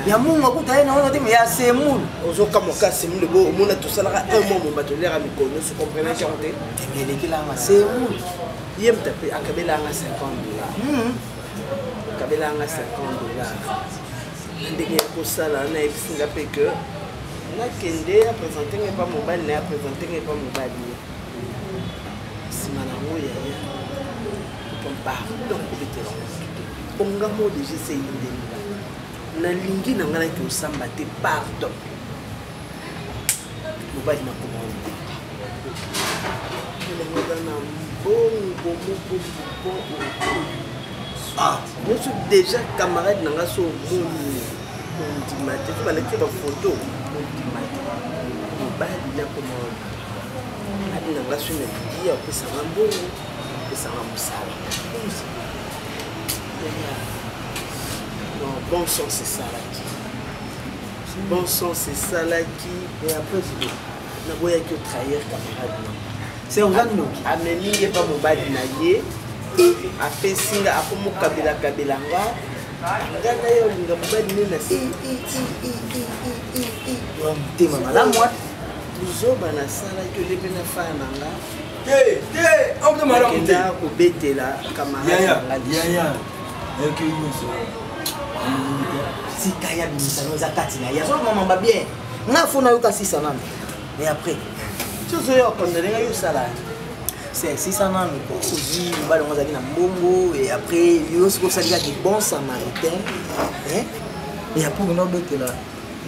ya mungu akuta ye naona te me ya semulu ozokamwaka semulu bo omona tosalaka un mois momba tolera mikolo nyonso comprenaki yango te emelekelanga semulu ye mutu ape akabelanga $50 akabelanga $50 ndenge ya kosala nayebisinga mpe ke nakende apresente ngai pa mobali na ye apresente ngai pa mobali ye nsima nango yaya pardon kobetela onga mo deja se yindelinga nalingi na ngai naki osamba te pardon mobali nakoma te elango eza na mbongo moko nyonso déjà camarade na ngai so omoni ondima te so balaki bafoto ondima te mobali nakoma abi na ngai so na lidi apesanga mbongo apesanga mosala non bon sens esalaki bon sens esalaki et après naboyaki otrahir camarade na c'est ozandoki amemingi epa mobali na ye apesinga akomokabelakabela nga nga na ye olinga mobali ne na se motema malamu wati lizoba nasalaki ole mpe nafaya na nga akenda kobetela camarade nanga sika ya bimisano eza kati na ye azolomamamba bien nga fo nayoka 6 nano mais après tozoyo okondele yosala c'est 600 ans ko ozi mobali yango azalaki na mbongo et après yo sikoyo osalikaki bon samaritain et après okenda obetela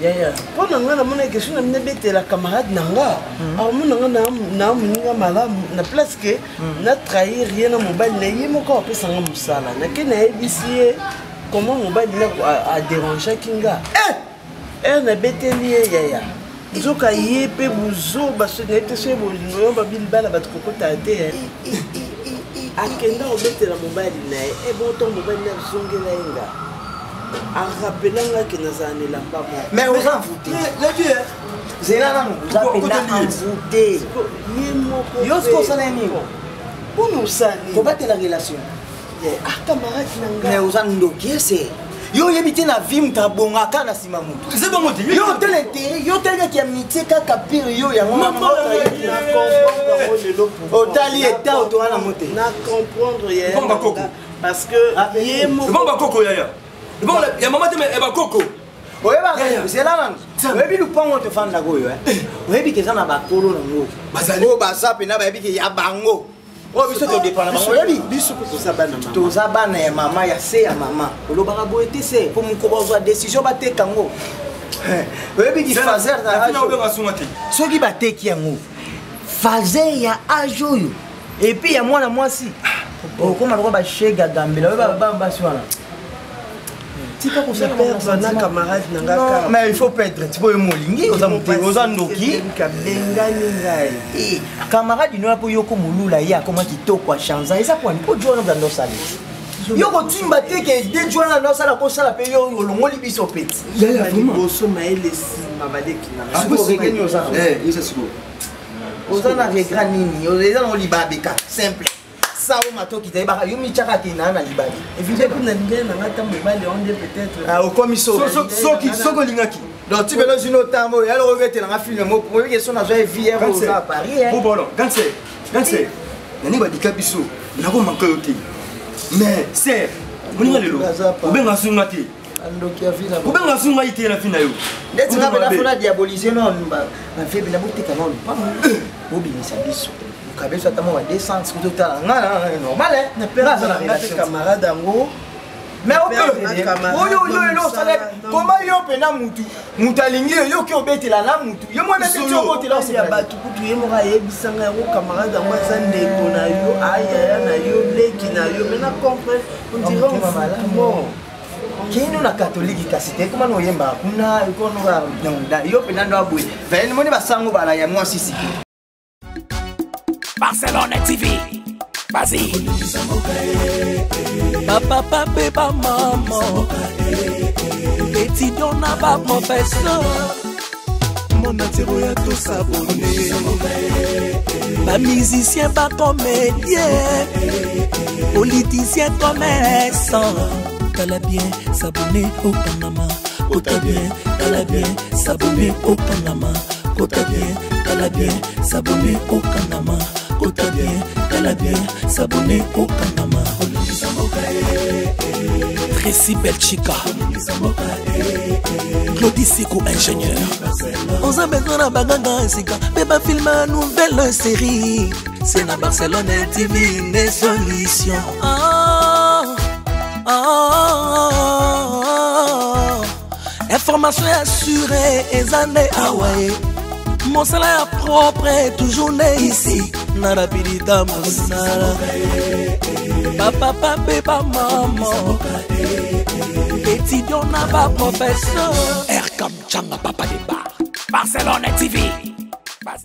yaya mpo na nga namona question na mine betela camarade na nga amona nga na moninga malamu na place ke na trahir ye na mobali na ye moko apesanga mosala nake nayebisi ye comment mobali na adérangeaki nga nabeteli ye yaya nzoka ye mpe buzoba naye te so ye bolingo yo babilibala bato kokota te akenda kobetela mobali na ye ebonto mobali na azongela ye nga arapelanga ke nazala na elamba moko mais oza mvute zela nano oza pena mvute ye moko yo siko osala ye nini mpona osali kobatela relation camarade na nga mais oza ndoki ese yo oyebi te na vie moto abongaka na nsima motu yo tele te yo telekaki amitié kaka pire yo yango otali eta otonga nango te na comprendre ye parce que ye moko yaya ya mama te bakoko oyeba zela nano oyebi lupango tofandaka oyo oyebi ke eza na bakolo nango oyo baza mpena bayebi ke ya bango oyo biso todépend na bango oyebi biso toza bana ya mama ya se ya mama olobaka boye te se mpo moko bazwa décision bateka yango oyebi ki faser soki bateki yango faser ya age oyo epuis ya mwana mwasi okoma loko bashega gambela oyo basi wana tika kosala na camarade nanga mais il faut perdre tu peux molingi oza mote oza ndoki kabengani ngai camarade no apo yoko mulula ya koma kitoko a chanza eza kwa niko jona dans sala yoko timba te ke de jona dans sala ko sala pe yo longoli biso peti ya boso maele sima baleki na siko rekeni oza isa siko oza na regret nini oza na libabeka simple sao matoki te ba yo mi chaka te na libali évidemment na ndenge na ngata mobali onde peut-être ah au komiso soko lingaki donc tu veux dans une autre temps ya le regretter na film mo pour que son azo vie à Paris bon bon ganse nani ba dikabiso na ko manka yote mais c'est moninga lelo obenga sunga te andoki ya vina obenga sunga ite na fina yo ndeti nga bela fona diaboliser non ba faible na botika non pas bobi ni sabiso kabisa tamo wa descente ko tota nga normal na pera za na camarade ngo mais oyo sala comment yo pena mutu alingi yo ki obetela na mutu yo mwana te yo obetela ya batu kutu ye moka yebisanga yango camarade ngo za ndeko na yo aya na yo leki na yo mais na comprendre on dirait on kino na catholique kasi te comment no yemba kuna ko no yo pena ndo abwe vene moni basango bala ya moi sisi Barcelone TV, vas-y. Papa, papa, maman. Étudiant n'a pas professeur. Mon atiro ya tout s'abonner. Pas musicien, pas comédien. Politicien, commerçant. T'as bien s'abonner au Panama. T'as bien, t'as bien s'abonner au Panama. T'as bien, t'as bien s'abonner au Panama. Kota bien, t'as bien s'abonner au Panama. Tracy Belchica, Claudie Siko ingénieur. On a besoin d'un baganga et sika. Bébé filme une nouvelle série. C'est la Barcelone TV des solutions. Information assurée et années Hawaii. Mon salaire propre est toujours né ici. Nara pirita mosala. Papa, papa, maman. Étudiant n'a pas professeur. Erkam Changa Papa Débat. Barcelone TV.